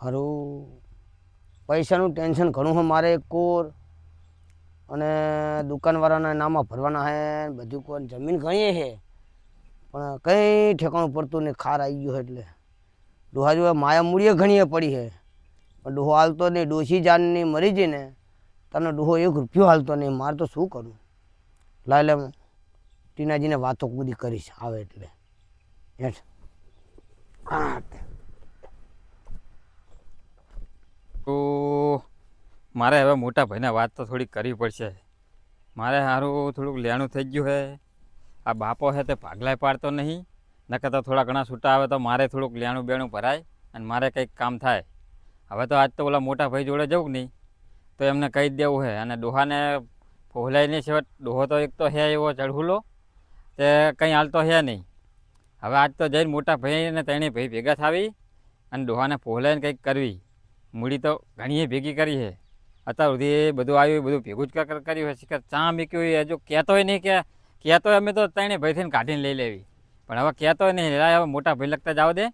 હારું પૈસાનું ટેન્શન ઘણું છે મારે કોર અને દુકાનવાળાના નામમાં ભરવાના છે બધું કોઈ જમીન ઘણી છે પણ કંઈ ઠેકાણું પડતું નહીં ખાર આવી ગયો એટલે ડોહા જો માયા મૂડીએ ઘણીએ પડી છે પણ ડોહો હાલતો નહીં ડોશી જાનની મરી જઈ ને તને ડોહો 1 રૂપિયો હાલતો નહીં મારે તો શું કરું લાય લે ટીનાજીને વાતો બધી કરીશ આવે એટલે હેઠ તો મારે હવે મોટા ભાઈને વાત તો થોડીક કરવી પડશે. મારે સારું થોડુંક લેણું થઈ ગયું છે. આ બાપો છે તે ભાગલાય પાડતો નહીં, નકર તો થોડા ઘણા છૂટા આવે તો મારે થોડુંક લેણું બેણું ભરાય અને મારે કંઈક કામ થાય. હવે તો આજ તો ઓલા મોટા ભાઈ જોડે જવું નહીં તો એમને કહી જ દેવું છે. અને ડોહાને પહોલાઈને છેવટ ડોહો તો એક તો હે એવો ચઢુલો તે કંઈ હાલતો છે નહીં. હવે આજ તો જઈને મોટા ભાઈ અને ત્રણેય ભાઈ ભેગા થાવી અને ડોહાને પહોલાઈને કંઈક કરવી. મૂડી તો ઘણીએ ભેગી કરી છે, અત્યાર સુધી બધું આવ્યું બધું ભેગું જ કર્યું હોય. શિખર ચા મૂક્યું એ હજુ કહેતોય નહીં કે કહેતોય અમે તો ત્રણેય ભાઈથીને કાઢીને લઈ લેવી, પણ હવે કહેતોય નહીં. હવે મોટા ભાઈ લગતા જાવ દે,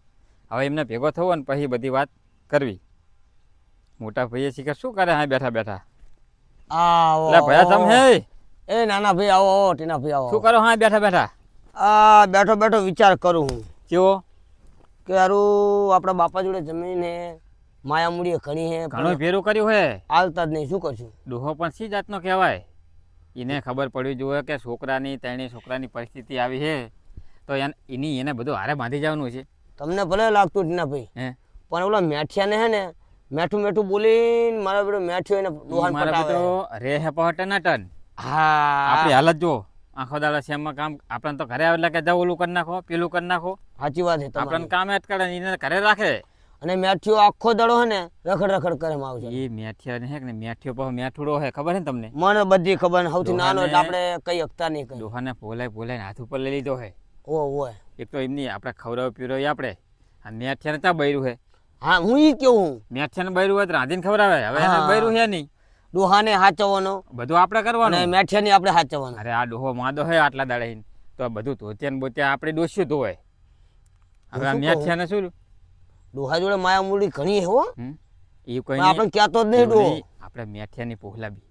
હવે એમને ભેગો થવો અને પછી બધી વાત કરવી. મોટા ભાઈએ શિખર શું કરે હા બેઠા બેઠા? એટલે ભયા તમ હે એ નાના ભાઈ આવો આવો ટીના ભાઈ આવો. શું કરો હા બેઠા બેઠા? બેઠો બેઠો વિચાર કરું હું કેવો કે હારું આપણા બાપા જોડે જમીન હે, માયા મૂડીએ ઘણી હે, ઘણું ભેરું કર્યું હે, હાલતા જ નહીં, શું કરશું? ડોહો પણ સી જાતનો કહેવાય. એને ખબર પડવી જોઈએ કે છોકરાની ત્રણેય છોકરાની પરિસ્થિતિ આવી છે તો એને બધું હારે બાંધી જવાનું છે. તમને ભલે લાગતું ટીના ભાઈ હે પણ ઓલા મેઠિયાને હે ને મેઠું મેઠું બોલીને મારા બેટો મેઠ્યો એને ડોહાને મારા પટાવે. બેટો રે હે પહોંચે ના ટન. હા આપણી હાલત જો આખો દાડા શેમમાં કામ આપણને તો ઘરે આવે એટલે કે જાવ ઓલું કરી નાખો પેલું કરી નાખો. સાચી વાત છે આપણને તમારી. કામ અટકાડે એને ઘરે રાખે. અને મેઠિયો આખો દડો હે ને રખડ રખડ કરે માં આવશે. એ મેઠિયા ને હે ને મેઠિયો પાછો મેઠુડો હે, ખબર છે ને તમને? મને બધી ખબર ને સૌથી નાનો એટલે ડોહાને- આપણે કઈ હકતા નહીં કઈ. ડોહાને ભોલાઈને હાથ ઉપર લઈ લીધો હે. ઓય એક તો એમની આપણે ખવડાવ પીવડાવી આપણે, આ મેઠિયાને ચા બૈરું હે. હા હું ઈ કેવું મેઠિયાને બૈરું હોય તો રાંધીને ખવડાવે. હવે એને હા. બૈરું હે નહીં, ડોહાને હાચવવાનો બધું આપણે અને કરવાનું. મેઠિયાની આપણે હાચવવાનો. અરે આ ડોહો માદો હે આટલા દાડે તો આ બધું ધોતિયા ને બોતિયા આપણે ડોસ્યું ધોવાય. હવે આ શું કહું? મેઠિયાને શું ડોહા જોડે માયા મૂડી ઘણી હે હો, એ કોઈ પણ આપણે કહેતો જ નહીં ડોહો. આપણે મેઠિયાની પોહલાબી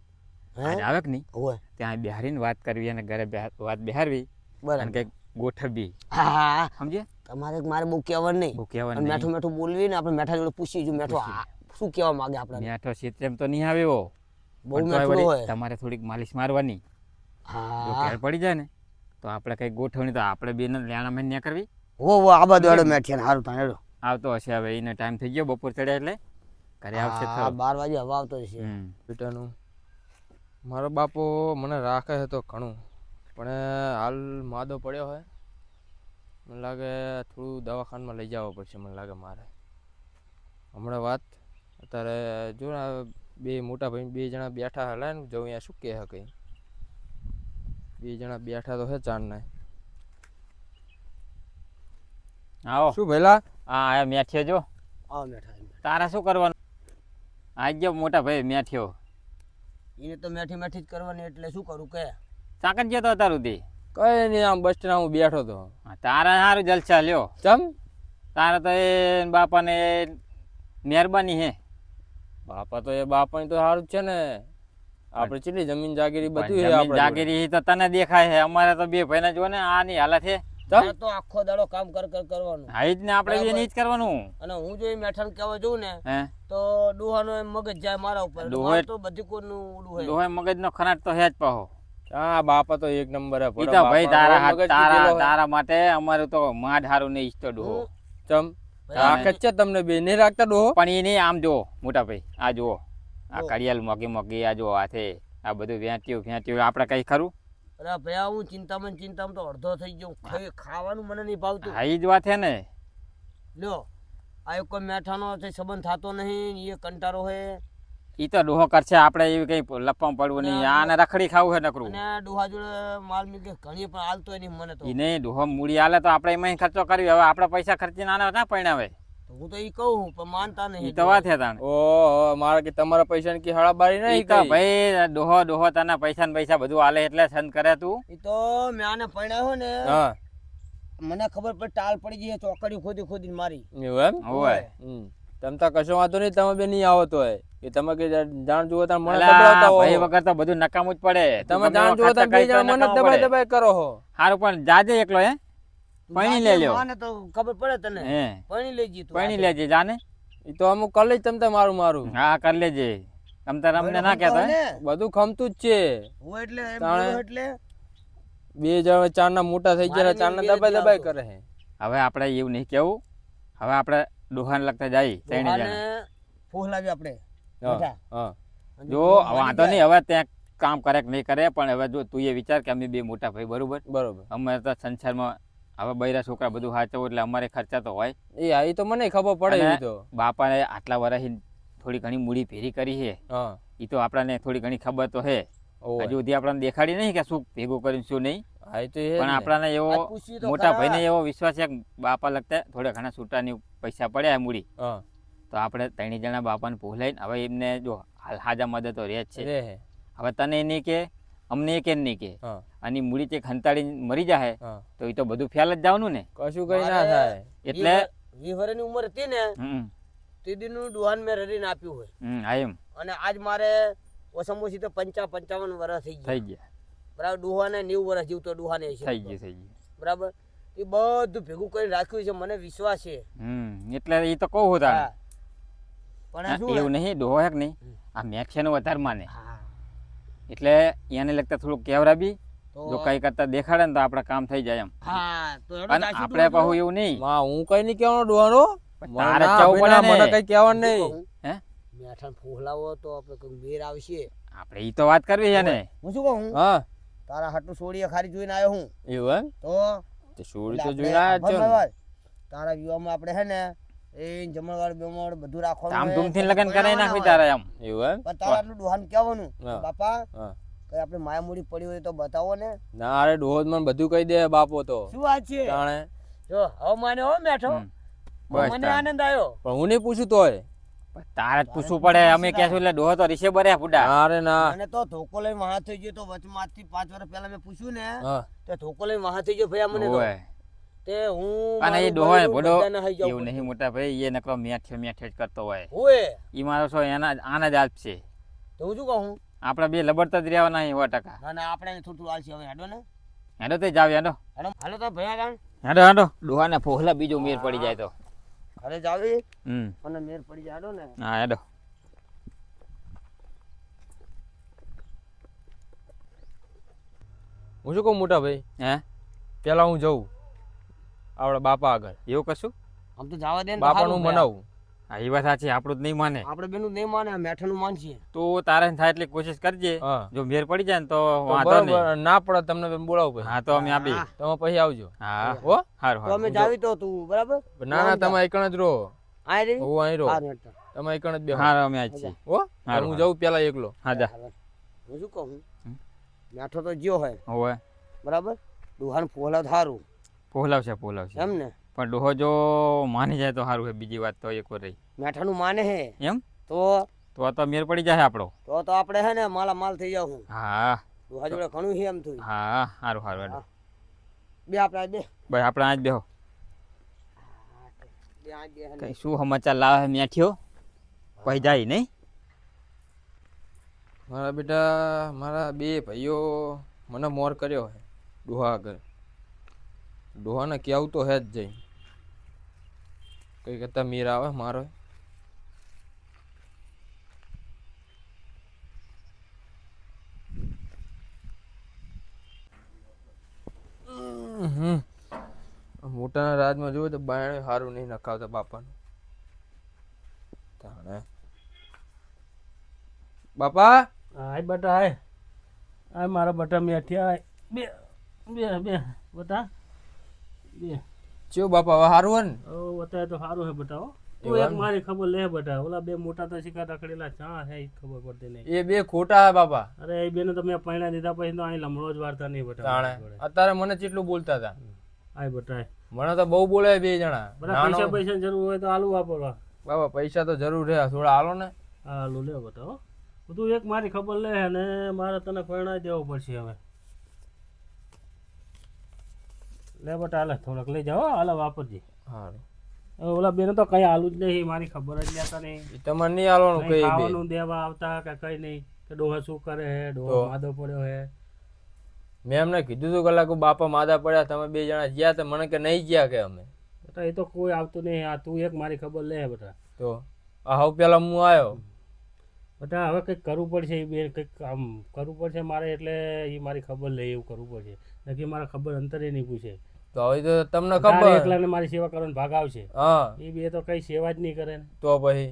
હે આજે આવે કે નહીં ઓય ત્યાં બિહારીને વાત કરવી અને ઘરે વાત બિહારવી અને બરાબર. કંઈક ગોઠવવી. હા હા સમજે? તમારે મારે બહુ કહેવાનું નહીં. બહુ કહેવાનું અને નહીં. મેઠું મેઠું બોલવી ને આપણે મેઠા જોડે પૂછી જો મેઠો શું કહેવા માંગે આપણે. મેઠો સીતરેમ તો નહીં આવે એવો, બહુ પણ તોય મેઠું વળી હોય. તમારે થોડીક માલિશ મારવાની. જો હા ઘેર પડી જાય ને તો આપણે કંઈક ગોઠવણી તો આપણે બેને લેણામાં ન્યા કરવી. વો આ બધું હેડો મેઠિયાને હારું તાણ હેડો. આવતો હશે હવે, એને ટાઈમ થઈ ગયો બપોર ચડ્યા એટલે ઘરે આવશે હા ખરો. 12 વાગે હવા આવતો હશે. બેટાનું મારો બાપો મને રાખે છે તો ઘણું, પણ હાલ માદો પડ્યો હોય, મને લાગે થોડું દવાખાનામાં લઈ જવો પડશે. મને લાગે મારે હમણાં વાત અત્યારે જો ને બે મોટા ભાઈ 2 જણા બેઠા હલાય ને જવું અહીંયા શું કહે કંઈ 2 જણા બેઠા તો છે ચારના. આવો શું ભેલા હા આયા મેઠિયો જો. આવો મેઠા તારા શું કરવાનું? આજ ગયો મોટા ભાઈ મેઠિયો. એને તો મેઠી મેઠી જ કરવાની એટલે શું કરું કે ચાકર ગયો તો તારું દી. કઈ નહીં, આમ બસ સ્ટેન્ડ હું બેઠો તો. તારા સારું જલસા લ્યો. ચમ તારા તો એ બાપાને મહેરબાની હે. બાપા તો એ બાપાની તો સારું જ છે ને, આપણે કેટલી જમીન જાગીરી બધું છે જમીન આપણે જાગીરી તો તને દેખાય છે, અમારે તો બે ભાઈને જો ને આની હાલત છે. મારે તો આખો દાડો કામ કર કરવાનું. હા જ ને આપણે બી નહીં જ કરવાનું. અને હું જો એ મેઠાને કહેવા જઉં ને હે તો ડોહાનો એમ મગજ જાય મારા ઉપર. એટલે ડોહો મારે તો બધી કોઈનું ઓલું હોય. ડોહે મગજનો ખરાટ તો હે જ પાહો. હા બાપા તો એક નંબર હે. ઈ તો ભાઈ તારા માટે અમારું તો માઢ હારું નહીં ઈચ્છતો ડોહો. ચમ રાખ જ છે તમને બે નહીં રાખતા ડોહો. પણ એ નહીં આમ જો મોટા ભાઈ આ જુઓ આ કડિયાલ મોગી આ જો હાથે આ બધું વેંટ્યું આપણે કઈ ખરું? અરે ભયા હું ચિંતામાં તો અડધો થઈ ગયો. ખાવાનું મને નહીં ભાવતું. હા ઈ જ વાત છે ને. લ્યો આ કોઈ મેઠાનો સંબંધ થતો નહીં, એ કંટારો હે. ઈ તો ડોહો કરશે, આપણે એવી કઈ લપમ પડવું નહીં. આને રખડી ખાવું છે નકરું. અને ડોહા જોડે માલ મિલકે ઘણી પણ હાલતો નહીં મને તો. ઈ નહીં ડોહો મૂડી હાલે તો આપણે એમાં ખર્ચો કરવી. હવે આપણે પૈસા ખર્ચીને આને ના પરણાવે. તો હું તો ઈ કહું પણ માનતા ઈ નહીં. તો વાત છે તાણ. ઓહો મારે કે તમારા પૈસા ની હળાબારી ઈ નહીં તો કઈ. ભાઈ ડોહો તને પૈસા બધું હાલે એટલે સંત કરે તું. ઈ તો મેં આને પરણાવ્યો ને હા મને ખબર પડી ટાલ પડી ગઈ ચોકડી ખોદી મારી. એવું એમ હોય તમે તો કશો વાંધો નહીં, તમે બે નહીં આવો તો કે તમે કે જાણ જુઓ તમે મને અલા, દબાવતા હો. ભાઈ વગર તો બધું નકામું જ પડે. તમે જાણ જુઓ તમે બે જણા મને દબાઈ દબાઈ કરો હો. હારું પણ જાજે એકલો હે પૈણી લે લ્યો. માને તો ખબર પડે તને. હે પૈણી લેજી તું. પૈણી લેજે જાને. એ તો અમુક કરી લઈ તમ મારું મારું હા કર લેજે. તમ તાર અમને ના કહેતો હે. બધું ખમતું જ છે. હું એટલે એમ તાણે. બોલું એટલે બે જણા ચારના મોટા થઈ ગયા, મારી ચારના મેળ દબાઈ જ દબાઈ આવતો. કરે છે. હવે આપણે એવું નહીં કેવું. હવે આપણે ડોહાને લગતા જાય ત્રણે દોહાને જણા. ફૂહ લાવી આપણે. હા બેઠા. હા અને જો દોહા વાંધો માની નહીં હવે ત્યાં કામ કરે કે નહીં કરે, પણ હવે જો તું એ વિચાર કે અમે બે મોટા ભાઈ બરોબર. બરોબર. અમે તો સંસારમાં હવે બૈરા છોકરા બધું સાચવું એટલે અમારે ખર્ચા તો હોય. એ તો મને ખબર પડે. અને એ તો બાપાને આટલા વર્ષથી થોડી ઘણી મૂડી ભેરી કરી છે. હા એ તો આપણને થોડી ઘણી ખબર તો છે. ઓય. હજુ સુધી આપણને દેખાડી નહીં કે શું ભેગું કર્યું શું નહીં, હા એ તો એ જ પણ ને. આપણાને આજ એવો પૂછ્યું તો મોટા ખરા. ભાઈને એવો વિશ્વાસ છે કે બાપા લગતા થોડા ઘણા છૂટાની પૈસા પડ્યા મૂડી, હા તો આપણે ત્રણે જણા બાપાને ભૂલાઈને હવે એમને જો હાલ હાજા મદદ તો રહે જ છે. રે હે. હવે તને નહીં કે અમને કે નહીં કે હા અને મૂડી તે ખંતાડી મરી જાય હા તો એ તો બધું ફેલ જ જવાનું ને. કશું કઈ ના મારે થાય. એટલે 20 વર્ષની ઉંમર હતી ને હમ તે દીનું ડોહાન મેં રડીને આપ્યું હોય. હા એમ અને આજ મારે ઓછામાં ઓછી તો 55 વર્ષ થઈ થઈ ગયા. ગયા બરાબર. ડોહાને 90 વર્ષ જીવતો ડોહાને 80 થઈ ગયું થઈ ગયું. બરાબર. એ બધું ભેગું કરીને રાખ્યું છે, મને વિશ્વાસ છે. એટલે એ તો કહું તારે. હા. પણ આ શું એવું હે? નહીં ડોહો હે કે નહીં, આ મેક્ષેનું વધારે માને હા. એટલે એને લગતા થોડુંક કેવરા બી તો જો કઈ કરતા દેખાડે ને તો આપણે કામ થઈ જાય એમ. હા તો હેડો અને જાશું આપણે ડોહા પાછું એવું નહીં. માં હું કઈ નહીં કહેવાનો ડોહાનો. તારે ના, જવું ભાઈ ના, પડે મને ને. કઈ કહેવાનું નહીં. હે મેઠાણ ફોહલાવો તો આપણે કોઈ મેર આવશે. આપણે ઈ તો વાત કરવી છે ને. હું શું કહું? હા તારા હાટુ સોડીએ ખારી જોઈને આવ્યો હું. એવું એમ તો તો સોળી એટલે તો જોઈને આવ્યા જ છો ને. ભરવાડ. તારા વિવાહમાં આપણે હે ને એ જમણવાર બેમણ બધું રાખવાનું. આમ હે, ધૂમથી તમે લગન કરાવી નાખવી બનાવવાના તારે એમ. એવું એમ હોય. પણ તારા આટલું ડોહાને કહેવાનું હા. બાપા હા કઈ આપણે માયા મૂડી પડી હોય તો બતાવો ને. ના અરે ડોહો જ મને બધું કહી દે બાપો તો. શું વાત છે? જાણે જો હવે માને હો મેઠો. હમ. હવે બસ મને તારે. આનંદ આવ્યો. પણ હું નહીં પૂછું તોય. પણ તારે જ પૂછવું પડે. અમે કહેશું એટલે ડોહો તો રીસે બરે ફૂડા. ના રે ના. મને તો ધોકો લઈને વાહ થઈ ગયો તો વચમાં આજથી 5 વર્ષ પહેલા મેં પૂછ્યું ને હા તે ધોકો લઈને વાહ થઈ ગયો ભૈયા મને તો. ઓય. તે હું અને એ મારું ડોહો બૈરું બોડો બધાને હાઈ જાઉં એવું નહીં પડતું. મોટા ભાઈ, એ નકરો મેઠે મેઠે જ કરતો હોય. હોય ઈ મારો છો એના આના જ આપશે. તો હું શું કહું? આપણે બે લબડતા જ રહેવાના અહીં 100%. ના ના આપણે થોડું થોડું આલસી હવે હેડો ને. હેડો તે જાવ હેડો. હેડો હાલો તો ભૈયા કાન હેડો હેડો ડોહાને ફોહલા બીજો મેર પડી જાય તો. ઘરે જાવી હમ અને મેર પડી જાય હેડો ને. હા હેડો. હું શું કહું મોટા ભાઈ, હે પેલા હું જઉં આપણા બાપા આગળ. એવું કશું? આમ તો જવા દે ને તો બાપાનું સારું ભૈયા. મનાવું. હા એ વાત સાચી, આપણું જ નહીં માને. આપણે બેનું નહીં માને મેઠાનું માનશે. તો તારે થાય એટલી કોશિશ કરજે. હા જો મેર પડી જાય ને તો તો વાંધો નહીં. બરાબર, ના પડે તમને બોલાવું પછી. હા તો અમે આપી. તમે પછી આવજો. હા હો સારું તો અમે સારું. જાવી તો તું બરાબર. ના ના તમે એકણ જ રહો. આય રે હું અહીં રહો. હારું હેડતા. તમે એકણ જ બેહો. હા અમે આજ છીએ. હો હારું, હું જાઉં પેલા એકલો. હા જા. હું શું કહું? હમ. મેઠો તો જ્યો હોય હોવે બરાબર. ડોહાને ફોહલા થારું પોહલાવશે એમ ને. પણ ડોહો જો માની જાય તો સારું છે. બીજી વાત તો એક વાર રહી મેઠાનું માને હે એમ તો તો મેર પડી જાય આપણો. તો આપણે હે ને માલા માલ થઈ જાવ હું. હા ડોહા જોડે ઘણું છે એમ થયું. હા સારું સારું હેડો. બે આપણે આ બે ભાઈ આપણે આજ બેહો. બે આ બે હે ને. કઈ શું સમાચાર લાવે છે મેઠ્યો? પછી જાય નહીં. મારા બેટા મારા બે ભાઈઓ મને મોર કર્યો છે ડોહા આગળ. ડોહાને કહેવું તો હે જ જઈ કઈ કરતા મીર આવે મારો. મોટાના રાજમાં જોયું તો બાયણે સારું નહીં નખાવતા બાપાનું. તાણે બાપા હાય બટા હાય હાય મારા બટા મેઠિયા હાય બે બે બે બટા બે ચેવું બાપા હવે સારું હે ને? અત્યારે તો સારું હે બટા હો તું એવું એક એમ? મારી ખબર લે બટા ઓલા બે મોટા તો શિકાર રખડેલા ચા હે ઈ ખબર પડતી નહીં એ બે ખોટા હે બાપા. અરે એ બેને તો મેં પૈણા દીધા પછી તો અહીં લમણો જ વાર્તા નહીં બટા તાણે મારી જોડે. અત્યારે મને કેટલું બોલતા હતા. હાય બટા હાય મને તો બહુ બોલે બે જણા. બટા પૈસા પૈસા જરૂર હોય તો આલુ વાપરવા બાબા પૈસા તો જરૂર રહે થોડા હાલો ને. હા આલુ લે બટા હો તું એક મારી ખબર લે અને મારે તને પૈણા દેવો પડશે હવે લે બટા હાલે થોડાક લઈ જાઓ હાલે વાપરજે. હારું ઓલા બેને તો કઈ હાલું જ નહીં, મારી ખબર જ લેતા નહીં. એ તમારે નહીં હાલવાનું કઈ કઈ બે ખાવાનું દેવા આવતા કે કઈ નહીં, કે ડોહા શું કરે હે, ડોહો તો? માદો પડ્યો હે. મેં એમને કીધું હતું કલાક બાપા માદા પડ્યા, તમે 2 જણા ગયા તો મને કે નહીં ગયા કે અમે બેટા એ તો કોઈ આવતું નહીં, આ તું એક મારી ખબર લે બેટા. તો આ હવે પેલા હું આવ્યો. બેટા હવે કંઈક કરવું પડશે, એ બે કંઈક કામ કરવું પડશે મારે, એટલે એ મારી ખબર લે એવું કરવું પડશે, નક્કી મારા ખબર અંતરે નહીં પૂછે. તો હવે તો તમને તારે ખબર. એકલાને મારી સેવા કરવાનો ભાગ આવશે, હા એ બે તો કઈ સેવા જ નહીં કરે ને. તો પછી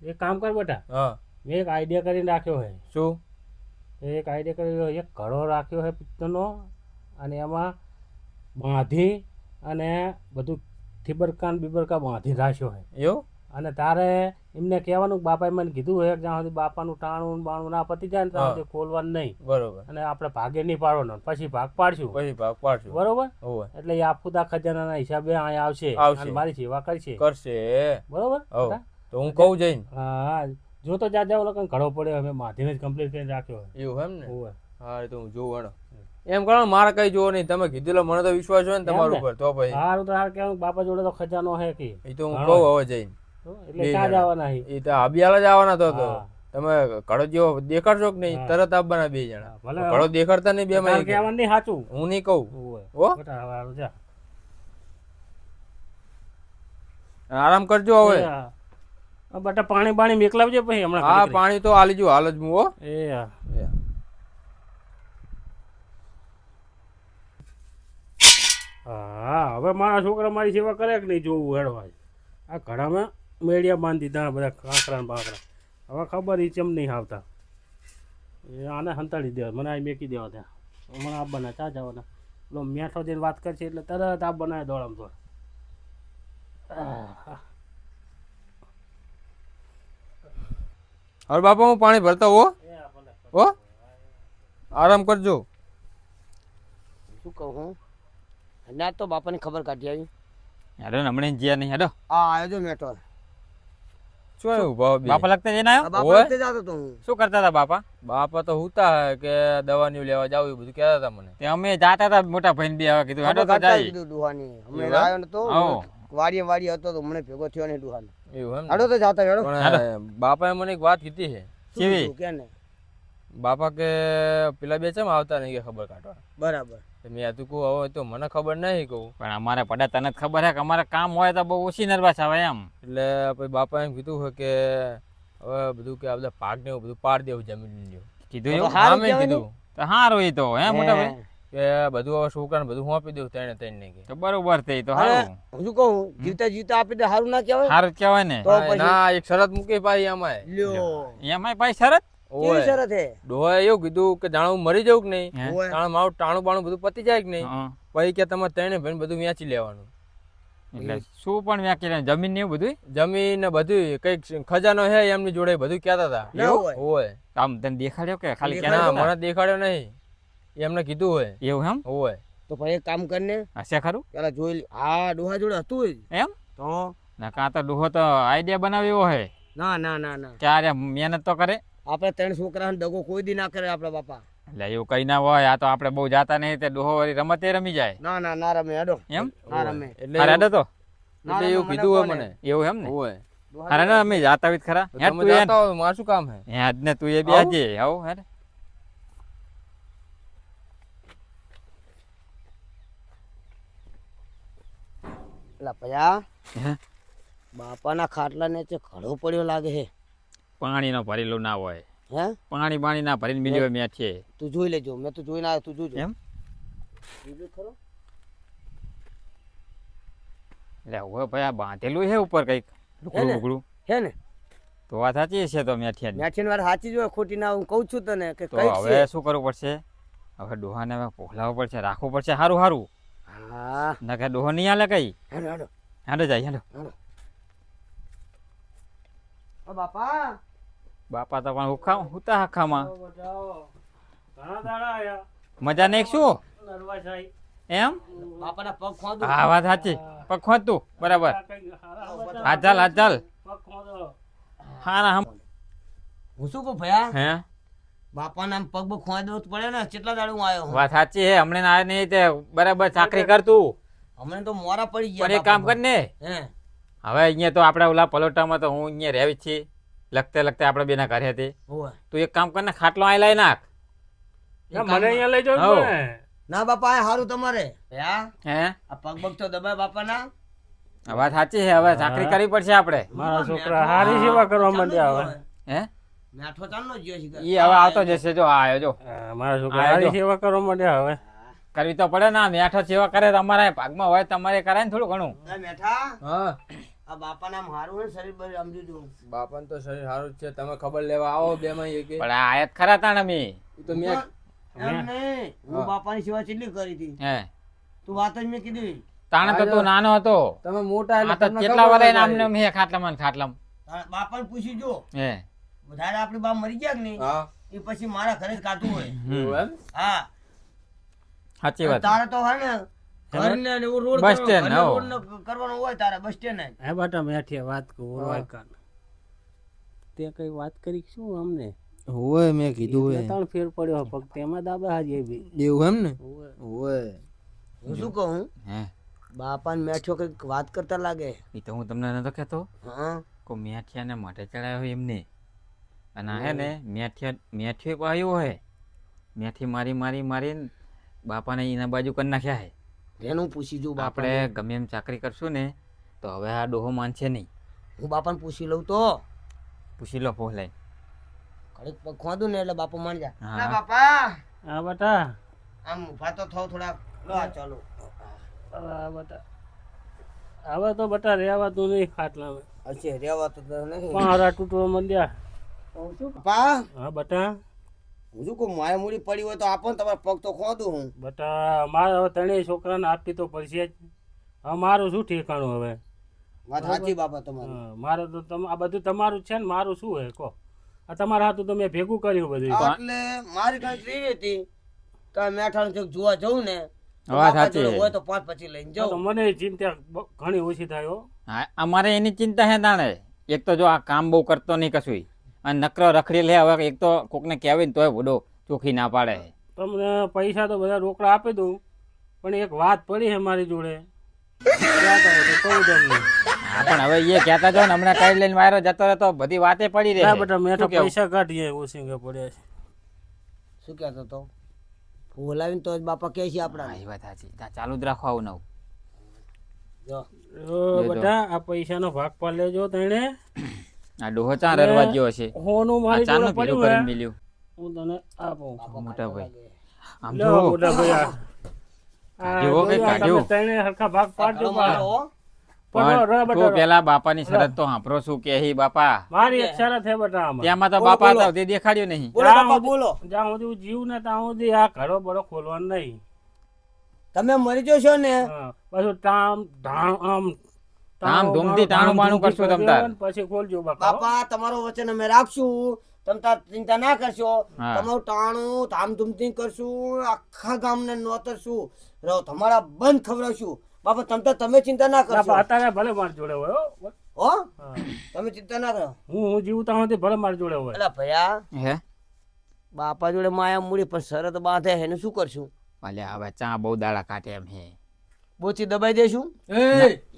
એક કામ કર બેટા, હા મેં એક આઈડિયા કરીને રાખ્યો છે. શું? એક આઈડિયા કર્યો, એક ઘડો રાખ્યો છે પિત્તળનો, અને એમાં બાંધી અને બધું થીબરકાન બીબરકા બાંધી રાખ્યો છે. એવું? અને તારે એમને કહેવાનું કે બાપાએ મને કીધું હોય કે જ્યાં સુધી બાપાનું ટાણું બાણું ના પતી જાય ને ત્યાં સુધી ખોલવાનું નહીં, બરોબર. અને આપણે ભાગે નહીં પાડવાનો, પછી ભાગ પાડશું, પછી ભાગ પાડશું. બરોબર. હોવે. એટલે એ આફુદા ખજાનાના હિસાબે અહીંયા આવશે આવશે. અને મારી સેવા કરશે, કરશે. બરોબર. હવ. બેટા? તો હું કહું જઈને. હા જો તો જાત જાવ લોકો ઘડો પડ્યો, અમે માધીને જ કમ્પ્લીટ કરીને રાખ્યો હોય. એવું એમ ને? હોવે. હા તો હું જોઉં હેડો. એમ કરો ને, મારે કઈ જોવો નહીં, તમે કીધું એટલે મને તો વિશ્વાસ હોય ને તમારા ઉપર. તો પછી સારું તો હાર કેવું, બાપા જોડે તો ખજાનો હે કે, એ તો હું કહું હવે જઈને. એટલે ક્યાં જવાના છે? એ તો હાબિયાલ જ આવવાના તો હા. તમે ઘડો જેવો દેખાડશો કે નહીં? હા. તરત આવવાના 2 જણા. ભલે ઘડો દેખાડતા નહીં, 2 તારે માં કહેવાનું નહીં, સાચું. હું નહીં કહું. હોવે. હો બેટા હવે હારું જા. આરામ કરજો હવે. એ હા. બેટા પાણી બાણી મેકલાવજે પછી હમણાં હા ઘડીક પાણી તો આલી જો હાલ જ હું. હો રહી. એ હા. હા હવે મારા છોકરા મારી સેવા કરે કે નહીં જોવું હેડવા. આ ઘડામાં મેળિયા બાંધી દીધા બધા કાંકરા ને બાંકરા, હવે ખબર એ ચમ નહીં આવતા. એ આને હંતાડી દેવા, મને આ મેકી દેવા ત્યાં, મને આ બનાવે ચા જવાના. પેલો મેઠો જઈને વાત કરશે એટલે તરત આ બનાવે દોડામ દોડ. હવે બાપા હું પાણી ભરતા હો. હો આરામ કરજો. શું કહું હું ના તો બાપાની ખબર કાઢી આવી. હેડો ને હમણાં જ્યાં નહીં, હેડો. આ આવ્યો જો મેટો. શું આવ્યું ભાવ? બાપા લગતા જઈને આવ્યો? બાપા વખતે જતો તો હું. શું કરતા હતા બાપા? બાપા તો હુતા હે કે દવાની લેવા જાવ એવું બધું કહેતા હતા મને. તે અમે જાતા હતા, મોટા ભાઈને બે આવે કીધું હેડો ખબર તો કાઢતા જાય. કીધું ડુહાની. હમણાં એવું એમ? આવ્યો નતો, આવો. વાડીએ હતો તો મને ભેગો થયો ને ડુહાનો. એવું એમ ને? હાડો તો જાતા હેડો. પણ બાપાએ મને એક વાત કીધી છે. શું કેવી? કીધું કે ને? બાપા કે પેલા 2 ચમ આવતા નહીં કે ખબર કાઢવા. બરાબર. તો મેં હતું કહું હવે તો મને ખબર નહીં કહું. પણ અમારે પડે તને જ ખબર હે કે અમારે કામ હોય તો બહુ ઓછી નર્વસ આવે એમ. એટલે પછી બાપા એમ કીધું હોય કે હવે બધું કે આ બધા ભાગ ને એવું બધું પાડી દેવું જમીન. કીધું તો એવું? હારું મેં કહેવાય ને? કીધું તો હારું એ તો હે મોટા ભાઈ. કે બધું હવે છોકરાને બધું સોંપી દેવું 3 ને કે. તો બરોબર થઈ તો અરે, હારું. હું શું કહું, જીવતા જીવતા આપી દે સારું ના કહેવાય? હારું જ કહેવાય ને. તો પછી? ના એક શરત મૂકી પાછી આમાં. લ્યો. એમાંય ભાઈ શરત? કેવી શરત હે? ડોહાએ એવું કીધું કે જાણે હું મરી જાઉં કે નહીં, હે? ઓય. જાણે મારું ટાણું બાણું બધું પતી જાય કે નહીં, હં. પછી કે તમારે 3 ભાઈને બધું વેચી લેવાનું. એટલે શું પણ વ્યાકી લે, જમીન ને એવું બધું? જમીન ને બધું કઈક ખજાનો હે એમની જોડે બધું કહેતા હતા. ના હોય. હોય. આમ તને દેખાડ્યો કે ખાલી ના કહેતા મને દેખાડ્યો નહીં, એમને કીધું હોય. એવું એમ? હોય. તો ભાઈ એક કામ કરીને હશે ખરું પેલા જોઈ લે. હા ડોહા જોડે હતું જ. એમ? તો ના કાં તો ડોહો તો આઈડિયા બનાવ્યો હે ના ના ના ના, ત્યારે મહેનત તો કરે. આપણે 3 છોકરાને દગો કોઈ દી ના કરે આપણા બાપા. એટલે એવું કઈ ના હોય, આ તો આપણે બહુ જાતા નહીં, તે ડોહો વળી રમતે રમી જાય ના ના ના રમે હેડો. એમ. ના રમે. એટલે અરે હેડો તો એટલે એવું કીધું હોય મને. એવું એમ ને? હોય. અરે ના અમે જાતા હોય તો ખરા. તો હેડ તમે તું જાતા હો, મારું શું કામ હે? હેડ ને તું એ બે આજે આવો હેડ. પેલા પયા હે? બાપાના ખાટલા ને ઘડો પડ્યો લાગે હે. પાણી નો ભરેલું ના હોય, હે પાણી બાણી ના ભરીને મિલ્યો મેં છે તું જોઈ લેજો, મેં તો જોઈને આવ્યો, તું જોજો. એમ. જોજો ખરો. એટલે હવે ભાઈ આ બાંધેલું છે ઉપર કઈક લુકડું ને? લુકડું. હે ને તો વાત સાચી છે તો મેઠિયા મેચીન વાર સાચી જ હોય, ખોટી ના. હું કહું છું તને કે તો કઈક હવે છે. શું કરવું પડશે? હવે ડોહાને હવે પોહલાવવું પડશે, રાખવું પડશે સારું સારું. હા ના કે ડોહો નહીં હાલે કઈ. હેડો હેડો. હેડો જાય હેડો. ઓ બાપા બાપા તો પણ હુતા હાખામાં ઘણા દાડા આયા, મજા નહીં શું નર્વસ આઈ. એમ? બાપાના પગ ખોદો. હા વાત સાચી. પગ ખોદ તું બરાબર. હાથ ચાલ હાથ ચાલ. હારા હમ. હું શું કહું ભયા, હે બાપાના આમ પગ બગ ખોદવું જ પડે ને. કેટલા દાડે હું આવ્યો હું. વાત સાચી હે. હમણાં આ નહીં તે બરાબર ચાકરી કર તું. હમણાં તો મોરા પડી પણ ગયા એક કામ કર ને, હે હવે અહીંયા તો આપણે ઓલા પલોટામાં તો હું અહીંયા રહેવી જ છીએ લખતે આપણે બેના ઘરે હતી. હોવે. તું એક કામ કર ને ખાટલો આ લઈ નાખ. ના, મને અહીંયા લઈ જવું હઉ. પડે. ના બાપા આ હારું તમારે ભયા હે આ પગ પગ તો દબાય બાપાના. આ વાત સાચી છે. હવે ચાકરી કરવી પડશે આપણે. મારા છોકરા સારી સેવા કરવા માંડ્યા હવે. હે મેઠો ચાલનો જ ગયો છે. ઈ હવે આવતો જશે. જો આ આવ્યો જો. હા, મારા છોકરા આ સારી જો. સેવા કરવા માંડ્યા હવે. કરવી તો પડે ને. મેઠો સેવા કરે તમારા ભાગમાં હોય તમારે કરાય ને થોડું ઘણું. એ મેઠા હા આ બાપાના આમ હારું ને શરીર બરી સમજી દઉં. બાપાને તો શરીર સારું જ છે. તમે ખબર લેવા આવો બે માં એક પણ આ આયત ખરા તા ને મી. ઈ તો મેં એમ નહીં હું બાપાની સેવા કેટલી કરી હતી હે તું વાત જ મેં કીધી. તાણે તો તું નાનો હતો. તમે મોટા આ એટલે તો તમને કેટલા ખબર વારે જ આમને હોય. મેં ખાટલામાં ને ખાટલામાં. તારા બાપાને પૂછી જો હે વધારે આપણી બાપ મરી ગયા કે નહીં હા એ પછી મારા ઘરે જ કાઢવું હોય. એવું એમ હા સાચી વાત. તારે તો હે ને ઘરને ને એવું રોડ બસ કરવાનો, સ્ટેન્ડ, ઘરને હઉ. રોડ ને કરવાનો હોય તારે બસ સ્ટેન્ડ જ. હે બેટા મેઠિયા વાત કહું હા. વાયકાન. તે કઈ વાત કરી શું અમને હોય મેં કીધું બે ત્રણ ફેર પડ્યો ફક્ત એમાં દાબા હાજી બી એવું એમ ને ઓવે. હોય હું શું કહું હે બાપાને મેઠો કઈક વાત કરતા લાગે. ઈ તો હું તમને નતો કહેતો. હા કો મેઠિયાને માટે ચડાયો એમને. અને આ હે ને મેઠિયો આવ્યો હે. મેઠી મારીને બાપાને એના બાજુ કરી નાખ્યા હે. એનું પૂછી જો બાપા. આપણે ગમે એમ ચાકરી કરશું ને તો હવે આ ડોહો માનશે નહીં. હું બાપાને પૂછી લઉં તો પૂછી લો ફોહલાઈ. ઘડીક પગ ખોદું ને એટલે બાપા માન જા. હા. ના બાપા હા બેટા આમ ઊભા તો થાવ થોડા. લો આ ચાલો. હા બેટા હવે તો બેટા રહેવાતું નહીં ખાટલામાં અચ્છા રેવા તો નહીં. પારા તૂટવા માંડ્યા. કહું છું બાપા હા બેટા હું શું કહું માયા મૂડી પડી હોય તો આપો ને તમારા પગ તો ખોદું હું. બેટા મારે હવે ત્રણેય છોકરાને આપવી તો પડશે જ. હવે મારું શું ઠેકાણું હવે વાત સાચી બાપા તમારી. હા, મારે તો આ બધું તમારું જ છે ને મારું શું હે કહો. આ તમારા હાથું તો મેં ભેગું કર્યું બધું. એટલે મારી કઈ એવી હતી તો મેઠાનું ચોક જોવા જવું ને તો વાત બાપા સાચી જોડે છે. હોય તો 5-25 લઈને તો જાઉં. મને ચિંતા ઘણી ઓછી થાય હો. હા, અમારે એની ચિંતા હે તાણે. એક તો જો આ કામ બહુ કરતો નહીં કશું. અને નકરો રખડી લે. હવે એક તો કોકને કહેવાય ને તોય વડો ચોખ્ખી ના પાડે. તમને પૈસા તો બધા રોકડા આપી દઉં પણ એક વાત પડી છે મારી જોડે. ક્યાં તો કહું તમને. હા પણ હવે એ કહેતા જો ને હમણાં કઈ લઈને વાયરો જતો રહે તો બધી વાતે પડી રહે. હા બેટા મેં તો શું કેવું? પૈસા કાઢીએ ઓછી પડ્યા છે. શું કહેતો તો બોલાવીને તો જ બાપા કહે છે હા, આપણા. એ વાત સાચી. ત્યાં ચાલુ જ રાખો આવું નવું. જો ઓ બેટા આ પૈસાનો ભાગ પાડ લેજો તણે. આ ડોહો ચાર રરવા ગયો હશે. હોનું આ મારી ચાનું જોડે ભેગું પડ્યું કરીને હે મિલ્યું. હું તને આપું. મોટા ભાઈ આમ લો જો મોટા ભાઈ આ કાઢ્યો કે જોજો, કાઢ્યો? તમે ત્રણે હરખા ભાગ પાડજો ઘણો મારો હો. પણ તું પેલા બાપાની શરત તો સાંભળો શું કે હી બાપા. મારી એક શરત છે બેટા આમાં. ત્યાંમાં તો બોલો, બાપા બોલો. હતા તે દેખાડ્યો નહીં. બોલો બાપા બોલો. જ્યાં સુધી હું જીવ ને ત્યાં સુધી આ ઘરો બરો ખોલવાનું નહીં. તમે મરી જશો ને હા, પાછું ધામ ધૂમથી ટાણું બાણું કરશું તમ તાર. પછી ખોલજો બાપા બાપા તમારો વચન અમે રાખશું. તમ તાર ચિંતા ના કરશો. હા. તમારું ટાણું ધામધૂમથી કરશું. આખા ગામને નોતરશું. રહો તમારા બંધ ખવડાવશું. બાપા તમે ચિંતા ના બાપા કરશો. અત્યારે ભલે મારી જોડે હોય હો. હો હા. તમે ચિંતા ના કરો. હું જીવ ત્યાં સુધી ભલે મારી જોડે હોય. અલા ભયા હે બાપા જોડે માયા મૂડી પણ શરત બાંધે એનું શું કરશું? અલ્યા હવે ચા બહુ દાડા કાઢે એમ હે. બોચી દબાઈ દેશું.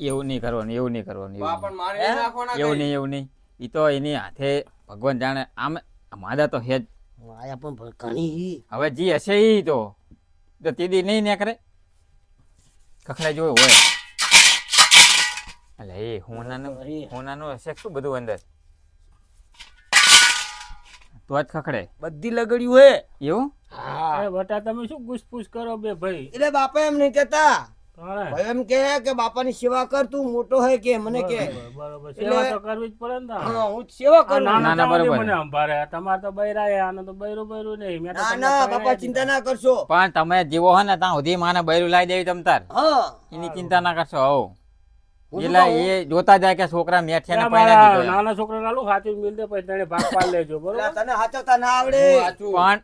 એવું નહીં કરવાનું. એવું નહીં કરવાનું. એવું બાપણ નહીં. મારે નહીં નાખવાના એવું કઈ. નહીં. એવું નહીં. ઈ તો એની હાથે ભગવાન જાણે. આમ માદા તો હે જ. માયા પણ ઘણી હવે જી હશે ઈ તો તીદી નહીં ને કરે કખડાઈ જોયું હોય. એટલે એ હોનાનું હશે શું બધું અંદર તો જ ખખડે બધી લગડ્યું હે. એવું. હા એ બટા તમે શું પૂછપૂછ કરો બે ભાઈ. એટલે બાપા એમ નહીં કેતા. તાણે. ભાઈ એમ કે બાપાની સેવા કર તું મોટો હે કે મને કે બરોબર સેવા તો કરવી જ પડે ને તાણે. હા હું જ સેવા આ કરું. નાના ના, તાવડી બરોબર. મને સંભાળે. તમારે તો બૈરા હે, આને તો બૈરું નહીં. મેં તો ના તમને ના પહેરાવી બાપા ચિંતા ના કરશો. પણ તમે જીવો હો ને ત્યાં સુધી માને બૈરું લાવી દેવી તમ તાર. હા એની ચિંતા ના કરશો. હો હું શું એટલે કહું? એ જોતા જાય કે છોકરા મેઠિયાને દીધા. પૈણા મારા દીધો એમ. નાના છોકરા નાલું હાથી મિલ દે પછી તેને ભાગ પાડ લેજો એટલે બરોબર. તને હાચવતા ના આવડે. પણ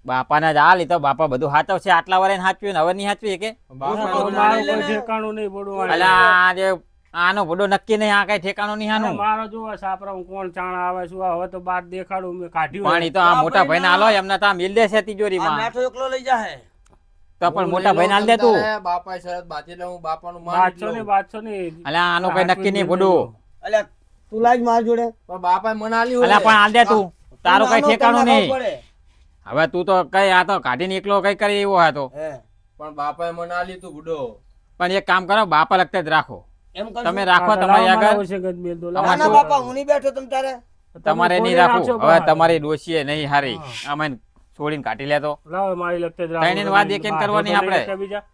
બાપાને જ હાલ ઈ તો બાપા બધું હાચવશે. આટલા વરે હાચવ્યું ને હવે નહીં હાચવી કે બાપણ હું મારું લઈને- કોઈ ઠેકાણું નહીં પડવું. અલા જે આનો ભડો નક્કી નહીં. આ કઈ ઠેકાણું નહીં આનું. મારો જો સાપરા હું કોણ ચાણા આવે શું હવે તો બાદ દેખાડું મેં કાઢ્યું. પણ ઈ તો આ મોટા ભાઈ ના હાલો એમને તો આ મિલ દેશે આ તિજોરીમાં. મેઠો એકલો લઈ જાહે. તો પણ મોટા ભાઈ હાલ દે તું. બાપા શરત બાજી એટલે હું બાપાનું માની જ લઉં. બાદશો ને અલ્યા આનું કઈ નક્કી નહીં ભૂડું. અલ્યા તું લાજ માર જોડે પણ બાપાએ મને આલ્યું અલ્યા હોય. પણ હાલ દે તું. તારું કઈ આનો ઠેકાણું તને નહીં. ખબર પડે. હવે તું તો કઈ આ તો કાઢીને એકલો કઈ કરી એવો હતો. હે પણ બાપાએ મને આલ્યું તું બુડો. પણ એક કામ કરો બાપા લગતે જ રાખો. એમ કરશું? તમે રાખો તમારી આગળ. ના ના બાપા હું નહીં બેઠો તમ તારે તમારે નહીં રાખવું. હવે તમારી ડોશીએ નહીં હારી આમાં છોડીને કાઢી લેતો. લાવ મારી લગતે જ ત્રણેયની વાત એક એમ કરવાની આપણે.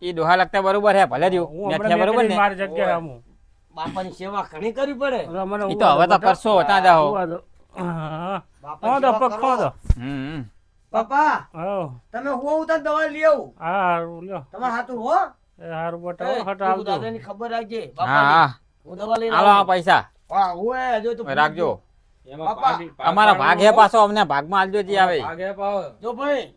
ઈ ડોહા લગતા બરોબર હે ભલે રહ્યું. હું મેઠિયા બરોબર ને. મારી જગ્યાએ આવું બાપાની સેવા ઘણી કરવી પડે ઈ તો હવે તો કરશો ત્યાં જાઓ. બાપાની સેવા કરો. હમ બાપા તમે હું ઉતાર દવા લઈ આવું તમારા હાથું હો તું દાદાની ખબર રાખજે હા બાપાની. હા હું દવા લઈને હાલો આ આવું. પૈસા હા હું એ હજુ તો રાખજો. બાપા, અમારા ભાગ હે પાછો અમને ભાગમાં આલજો જે આવે. ભાગે પાવ. જો ભાઈ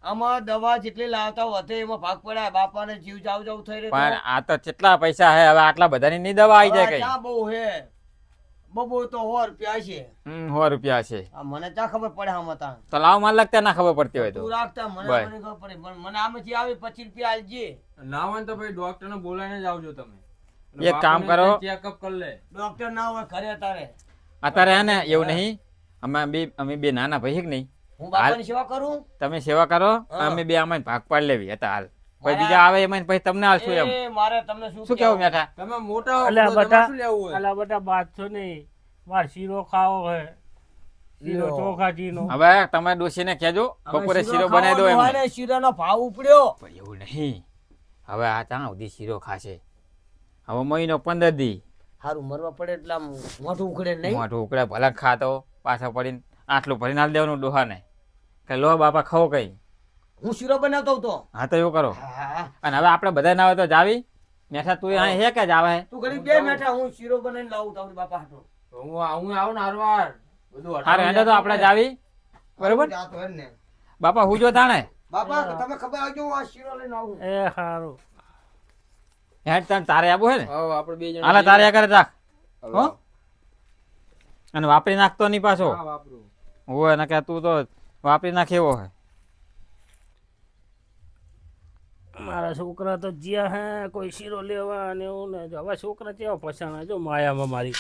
આમાં દવા જેટલી લાવતા હોતે એમાં ભાગ પડ્યા બાપાને જીવ જાવ જાવ થઈ રહ્યો પણ આ તો કેટલા પૈસા હે હવે આટલા બધાની નહીં દવા આવી જાય કઈ. ચા બહુ હે બબો તો 100 રૂપિયા છે 100 રૂપિયા છે આ મને ચા ખબર પડે આમાં તા તો લાવ માલ લગતા ના ખબર પડતી હોય તું તો. રાખતા મને બસ. મને ખબર પડે પણ મને આમાંથી આવે 25 રૂપિયા આલજે ના હોય ને તો ભાઈ ડોક્ટરને બોલાવીને જ આવજો તમે. એક કામ કરો. ચેકઅપ કરી લે. ડોક્ટર ના હોય ઘરે તારે અત્યારે હે ને એવું નહીં અમે બે નાના ભાઈ છે કે નહીં હું બાપાની સેવા કરું તમે સેવા કરો હા. અમે બે આમાં ભાગ પાડી લેવી હતા હાલ પછી બીજા આવે એમાં પછી તમને હાલશું એમ. એ મારે તમને શું કેવું મેઠા? તમે મોટા હો, અલ્યા તમારે બટા. શું લેવું હોય? અલા બેટા બાદશો નહીં માર શીરો ખાવો હે શીરો લ્યો. ચોખા ઘીનો હવે તમે ડોશીને કહેજો બપોરે શીરો બનાવી દો એમ. એમ શીરાનો ભાવ ઉપડ્યો પણ એવું નહીં હવે આ ત્યાં સુધી શીરો ખાશે હવે મહિનો 15 દી હારું મરવા પડે એટલે આમ મોઢું ઉખડે નહીં મોઢું ઉકળે ભલે ખાતો પાછા પડીને આટલું ભરીને હાલ દેવાનું ડોહાને કે લો બાપા ખાઓ કઈ. હું શીરો બનાવતો હતો હા તો એવું કરો. હા, અને હવે આપણે બધા ના હોય તો જાવી મેઠા તું અહીં હે કે જ આવે. તું ઘડી બે મેઠા હું શીરો બનાવીને લાવું તારું બાપા હાટો હું આવું ને હરવાર બધું હારે હેડો તો આપણે જાવી બરોબર. જાતો હેડ ને. બાપા હું જો તાણે બાપા તમે ખબર આવજો હું આ શીરો લઈને આવું એ સારું હેડ તાણ તારે આવું હે ને હવે આપણે બે જણા હાલા તારે આગળ રાખ હો? અને વાપરી નાખતો નહીં પાછો. હા, વાપરું. હોય ને કે તું તો વાપરી નાખ એવો હે. મારા છોકરા તો જ્યાં હે કોઈ શીરો લેવા ને એવું ને હવે છોકરા કેવા પછાણા જો માયામાં મારી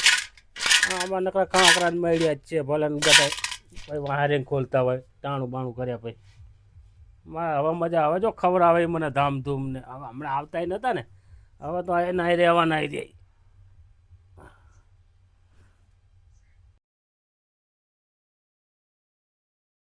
આમાં નકરા કાંકરા મળ્યા જ છે ભલે ને બધા ભાઈ વાહારે ખોલતા હોય ટાણું બાણું કર્યા પછી મારે હવે મજા આવે જો ખબર આવે મને ધામધૂમ ને હવે હમણાં આવતા નતા ને હવે તો એ નાઈ રહેવા નાઈ દે